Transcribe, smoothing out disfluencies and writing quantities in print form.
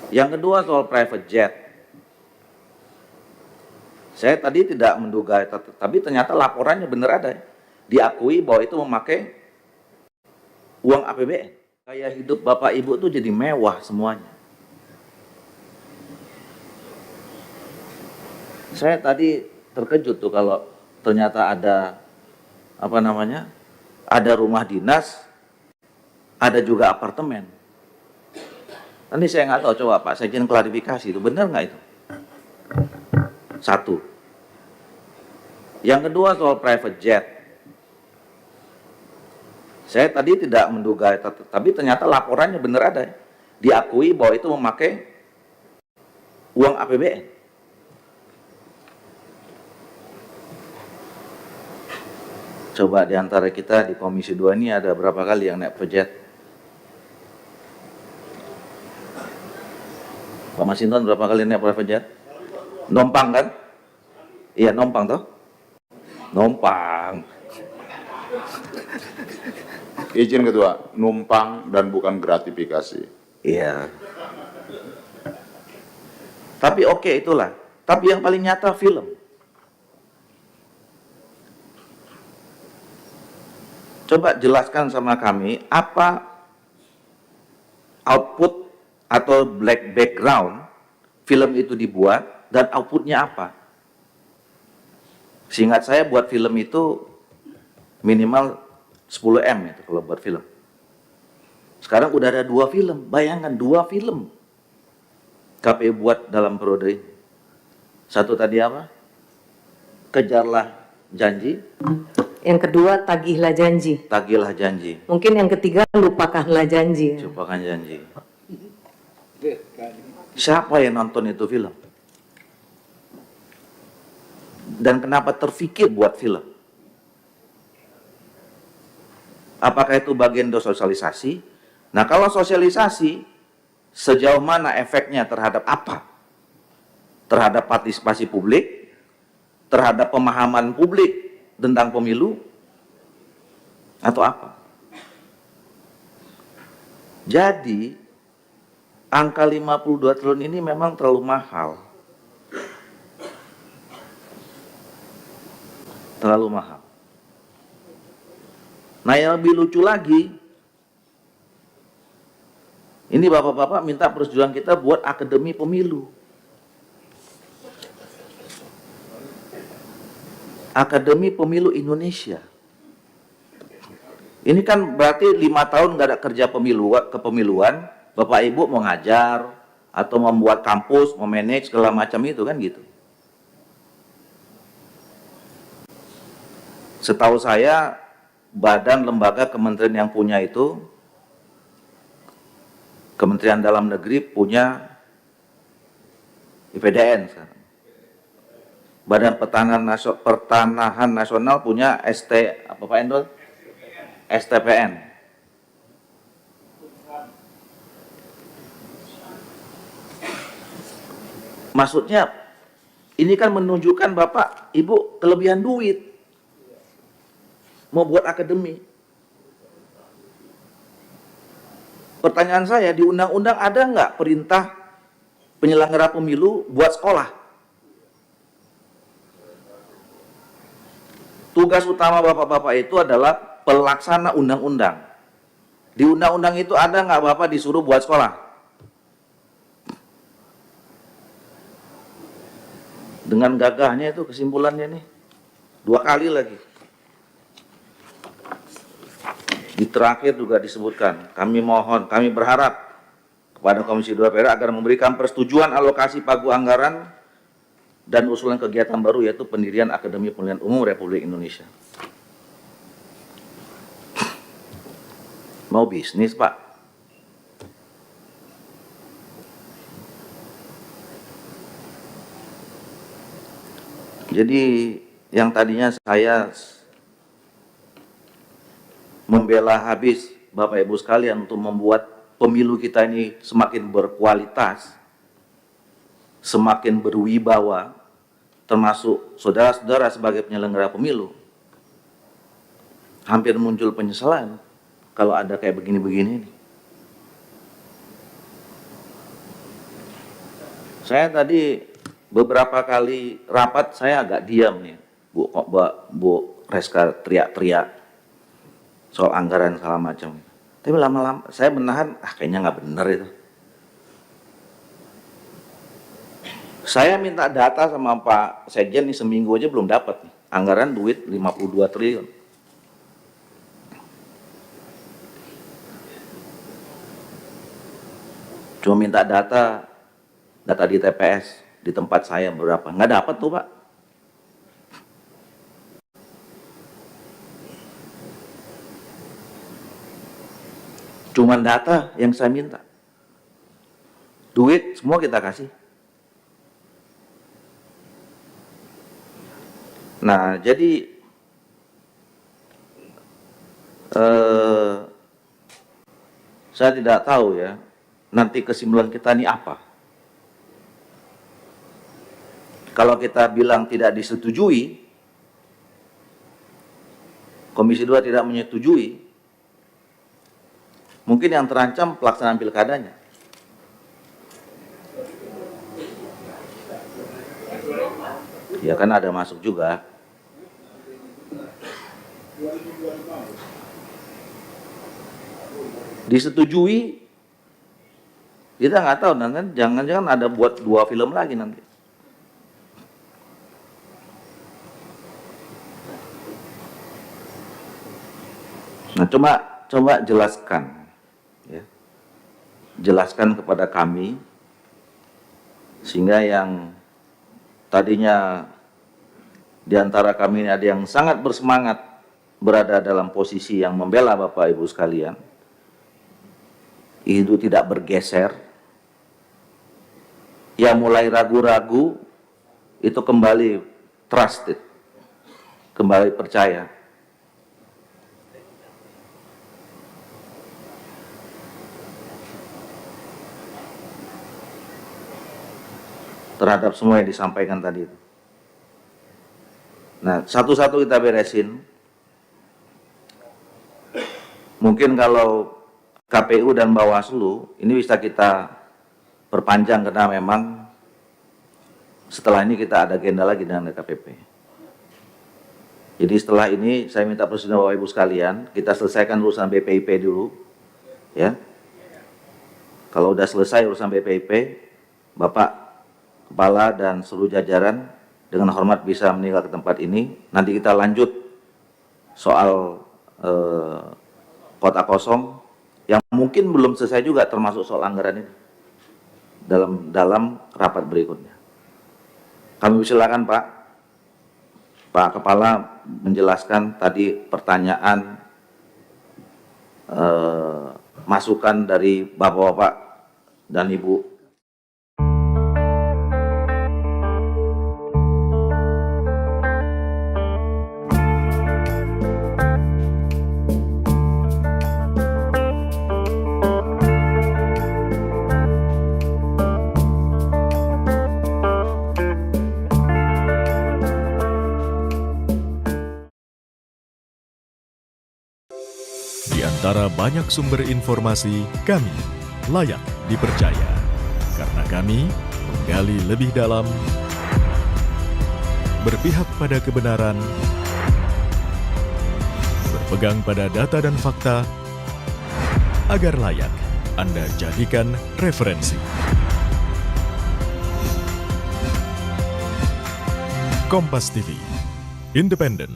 Yang kedua soal private jet. Saya tadi tidak menduga, tapi ternyata laporannya benar ada. Diakui bahwa itu memakai uang APBN. Gaya hidup Bapak Ibu tuh jadi mewah semuanya. Saya tadi terkejut tuh kalau ternyata ada ada rumah dinas, ada juga apartemen. Nanti saya nggak tahu, coba Pak Sekjen klarifikasi itu benar nggak itu? Satu. Yang kedua soal private jet. Saya tadi tidak menduga, tapi ternyata laporannya benar ada. Diakui bahwa itu memakai uang APBN. Coba di antara kita di Komisi 2 ini ada berapa kali yang naik jet? Pak Masinton berapa kali naik private jet? Nompang kan? Iya, nompang toh? Nompang. Izin Ketua, numpang dan bukan gratifikasi. Iya. Tapi oke, itulah. Tapi yang paling nyata film. Coba jelaskan sama kami apa output atau black background film itu dibuat dan outputnya apa. Seingat saya buat film itu minimal 10 M itu kalau buat film. Sekarang udah ada 2 film, bayangkan 2 film KPU buat dalam periode ini. Satu tadi apa? Kejarlah janji. Yang kedua, tagihlah janji. Tagihlah janji. Mungkin yang ketiga, lupakanlah janji. Lupakan janji. Siapa yang nonton itu film? Dan kenapa terfikir buat film? Apakah itu bagian dari sosialisasi? Nah, kalau sosialisasi, sejauh mana efeknya terhadap apa? Terhadap partisipasi publik, terhadap pemahaman publik tentang pemilu, atau apa? Jadi, angka 52 triliun ini memang terlalu mahal. Terlalu mahal. Nah, yang lebih lucu lagi, ini bapak-bapak minta persetujuan kita buat akademi pemilu. Akademi Pemilu Indonesia. Ini kan berarti 5 tahun nggak ada kerja kepemiluan, Bapak Ibu mau ngajar atau membuat kampus, memanage segala macam itu kan gitu. Setahu saya badan lembaga kementerian yang punya itu, Kementerian Dalam Negeri punya IPDN sekarang. Badan Pertanahan Nasional punya apa Pak Endol? STPN. Maksudnya ini kan menunjukkan Bapak Ibu kelebihan duit mau buat akademi. Pertanyaan saya, di undang-undang ada nggak perintah penyelenggara pemilu buat sekolah? Tugas utama bapak-bapak itu adalah pelaksana undang-undang. Di undang-undang itu ada nggak Bapak disuruh buat sekolah? Dengan gagahnya itu kesimpulannya nih. 2 kali lagi. Di terakhir juga disebutkan, kami berharap kepada Komisi 2 DPR agar memberikan persetujuan alokasi pagu anggaran dan usulan kegiatan baru yaitu pendirian Akademi Pemilihan Umum Republik Indonesia. Mau bisnis, Pak? Jadi yang tadinya saya membela habis Bapak Ibu sekalian untuk membuat pemilu kita ini semakin berkualitas, semakin berwibawa, termasuk saudara-saudara sebagai penyelenggara pemilu, hampir muncul penyesalan kalau ada kayak begini-begini. Saya tadi beberapa kali rapat saya agak diam nih, Bu Reska teriak-teriak soal anggaran segala macam. Tapi lama-lama saya menahan, kayaknya nggak benar itu. Saya minta data sama Pak Sekjen nih seminggu aja belum dapat nih. Anggaran duit 52 triliun. Cuma minta data di TPS di tempat saya berapa, nggak dapat tuh Pak. Cuman data yang saya minta, duit semua kita kasih. Nah jadi saya tidak tahu ya nanti kesimpulan kita ini apa. Kalau kita bilang tidak disetujui, Komisi 2 tidak menyetujui, mungkin yang terancam pelaksanaan pilkadanya. Ya kan ada masuk juga. Disetujui, kita nggak tahu, nanti jangan-jangan ada buat 2 film lagi nanti. Nah, coba jelaskan, ya. Jelaskan kepada kami, sehingga yang tadinya di antara kami ini ada yang sangat bersemangat berada dalam posisi yang membela Bapak Ibu sekalian, itu tidak bergeser, yang mulai ragu-ragu itu kembali trusted, kembali percaya. Terhadap semua yang disampaikan tadi itu. Nah, satu-satu kita beresin. Mungkin kalau KPU dan Bawaslu ini bisa kita perpanjang karena memang setelah ini kita ada agenda lagi dengan DKPP. Jadi setelah ini saya minta persetujuan Bapak Ibu sekalian, kita selesaikan urusan BPIP dulu, ya. Kalau udah selesai urusan BPIP, Bapak Kepala dan seluruh jajaran dengan hormat bisa meninggal ke tempat ini. Nanti kita lanjut soal kota kosong yang mungkin belum selesai juga, termasuk soal anggaran ini dalam rapat berikutnya. Kami silakan Pak Kepala menjelaskan tadi pertanyaan, masukan dari Bapak-Bapak dan Ibu. Di antara banyak sumber informasi, kami layak dipercaya. Karena kami menggali lebih dalam, berpihak pada kebenaran, berpegang pada data dan fakta, agar layak Anda jadikan referensi. Kompas TV, independen,